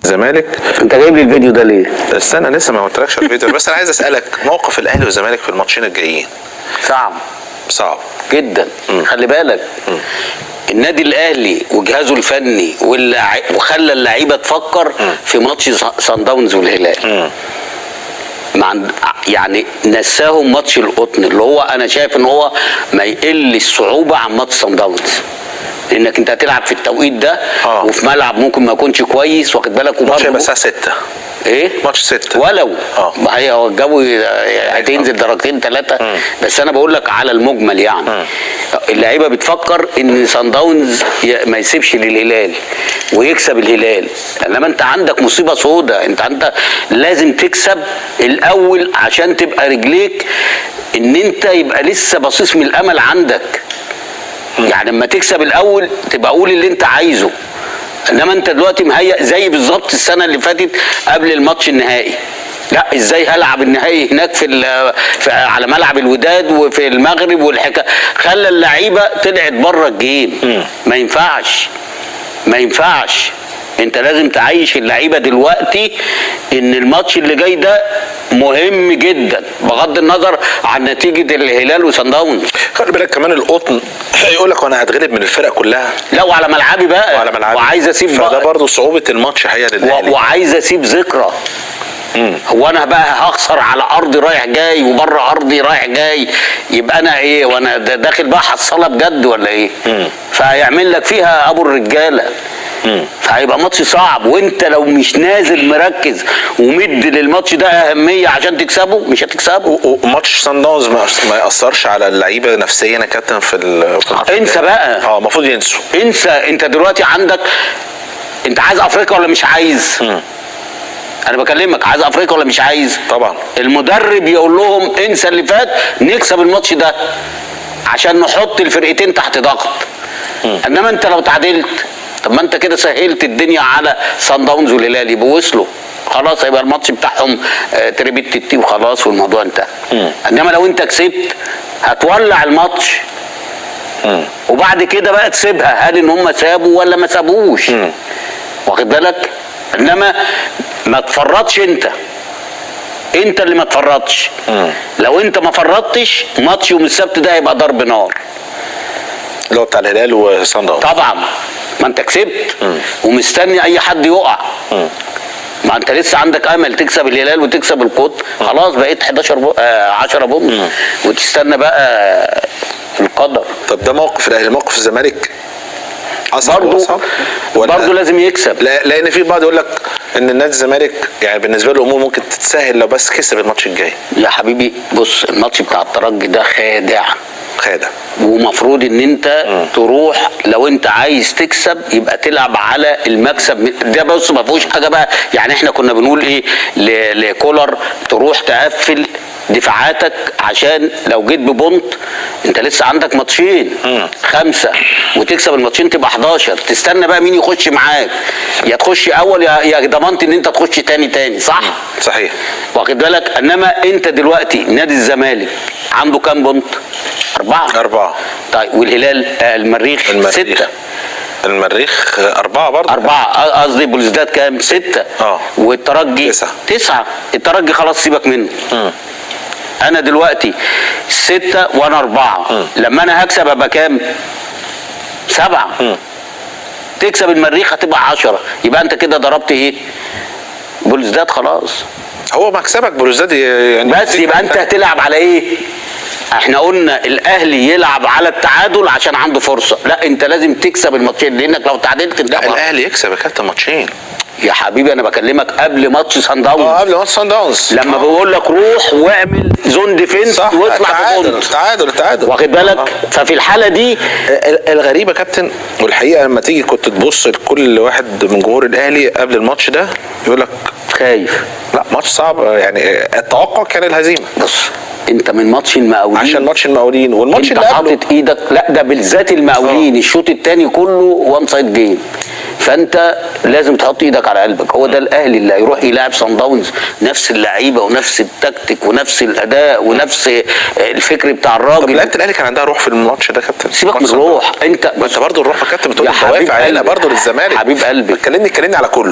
الزمالك. انت جايب لي الفيديو ده ليه؟ استنى لسه ما قلتلكش الفيديو بس انا عايز اسالك موقف الاهلي والزمالك في الماتشين الجايين. صعب جدا. خلي بالك النادي الاهلي وجهازه الفني وخلى اللعيبه تفكر في ماتش صن داونز والهلال. يعني نساهم ماتش القطن اللي هو انا شايف ان هو ما يقلش صعوبه عن ماتش صن داونز، لانك انت هتلعب في التوقيت ده وفي ملعب ممكن ما يكونش كويس، واخد بالك؟ وماتش هيبقى الساعه 6. ايه؟ ماتش 6 ولو هي هو الجو هتنزل درجتين 3 بس انا بقول لك على المجمل يعني. اللعيبه بتفكر ان صن داونز ما يسيبش للهلال ويكسب الهلال، انما انت عندك مصيبه سوداء، انت لازم تكسب الاول عشان تبقى رجليك ان انت يبقى لسه بصيص من الامل عندك. يعني لما تكسب الاول تبقى قول اللي انت عايزه، انما انت دلوقتي مهيأ زي بالظبط السنه اللي فاتت قبل الماتش النهائي. لا ازاي هلعب النهائي هناك على ملعب الوداد وفي المغرب والحكايه، خلى اللعيبه طلعت بره الجيم. ما ينفعش انت لازم تعيش اللعيبه دلوقتي ان الماتش اللي جاي ده مهم جدا بغض النظر عن نتيجه الهلال وصن داونز. خلي بالك كمان القطن هيقول لك وانا هتغلب من الفرق كلها، لا وعلى ملعبي بقى وعلى ملعبي، وعايز اسيب فده برضه صعوبه الماتش هي للاهلي، وعايز اسيب ذكرى. هو انا بقى هخسر على ارضي رايح جاي وبره ارضي رايح جاي، يبقى انا ايه وانا داخل بقى حصاله بجد ولا ايه؟ فهيعمل لك فيها ابو الرجاله. فهيبقى ماتش صعب، وانت لو مش نازل مركز ومد للماتش ده اهميه عشان تكسبه مش هتكسبه. وماتش صن داونز ما ياثرش على اللعيبه نفسيا يا كابتن في الماتش. انسى بقى. المفروض ينسوا. انسى. انت دلوقتي عندك، انت عايز افريقيا ولا مش عايز؟ انا بكلمك عايز افريقيا ولا مش عايز؟ طبعا. المدرب يقول لهم انسى اللي فات، نكسب الماتش ده عشان نحط الفرقتين تحت ضغط. انما انت لو تعادلت، طب ما انت كده سهلت الدنيا على صن داونز والهلال، يبقوا وصلوا خلاص، هيبقى الماتش بتاعهم تريبيت تي وخلاص والموضوع انتهى. انما لو انت كسبت هتولع الماتش. وبعد كده بقى تسيبها، هل ان هم سابوا ولا ما سابوش؟ واخد بالك؟ انما ما تفرطش انت اللي ما تفرطش. لو انت ما فرطتش ماتش يوم السبت ده هيبقى ضرب نار اللي هو بتاع الهلال وصن داونز. طبعا ما انت كسبت ومستني اي حد يقع. ما انت لسه عندك امل تكسب الهلال وتكسب القطن، خلاص بقيت 10 بونص وتستنى بقى القدر. طب ده موقف الاهلي. موقف الزمالك برضه لازم يكسب. لان في بعض يقول لك ان النادي الزمالك يعني بالنسبه له الامور ممكن تتسهل لو بس كسب الماتش الجاي. يا حبيبي بص، الماتش بتاع الترجي ده خادع، ومفروض ان انت تروح لو انت عايز تكسب يبقى تلعب على المكسب ده. بص ما فيهوش حاجه بقى، يعني احنا كنا بنقول ايه لكولر، تروح تقفل دفاعاتك عشان لو جيت ببونت انت لسه عندك ماتشين 5 وتكسب الماتشين تبقى 11، تستنى بقى مين يخش معاك، يا تخش اول يا ضمنت ان انت تخش تاني. صحيح. واخد بالك؟ انما انت دلوقتي نادي الزمالك عنده كام بونت؟ 4. طيب والهلال المريخ 6. المريخ 4 برضه. 4 قصدي بلوزداد كام؟ 6. والترجي 9. الترجي خلاص سيبك منه. انا دلوقتي 6 وانا 4. لما انا هكسب ابقى كام؟ 7. تكسب المريخ هتبقى 10، يبقى انت كده ضربت ايه؟ بلوزداد خلاص. هو مكسبك بلوزداد يعني، بس يبقى انت هتلعب على ايه؟ احنا قلنا الاهلي يلعب على التعادل عشان عنده فرصه، لا انت لازم تكسب الماتشين، لانك لو تعادلت انت الاهلي يكسب يا كابتن ماتشين. يا حبيبي انا بكلمك قبل ماتش صن داونز. قبل ماتش صن داونز لما بقول لك روح واعمل زون ديفنس واطلع تعادل واخد بالك؟ ففي الحاله دي الغريبه يا كابتن، والحقيقه لما تيجي كنت تبص لكل واحد من جمهور الاهلي قبل الماتش ده يقول لك خايف، لا ماتش صعب، يعني التوقع كان الهزيمه. بص انت من ماتش المقاولين، عشان ماتش المقاولين والماتش اللي قبله حاطط ايدك، لا ده بالذات المقاولين الشوط الثاني كله وان سايد جيم، فانت لازم تحط ايدك على قلبك. هو ده الاهلي اللي هيروح يلاعب صن داونز، نفس اللعيبه ونفس التكتيك ونفس الاداء ونفس الفكر بتاع الراجل. طب لعيبه الاهلي كان عندها روح في الماتش ده كابتن؟ سيبك من الروح، انت برضه الروح يا كابتن بتقول الدوافع هنا برضه للزمالك. حبيب قلبي كلمني على كله.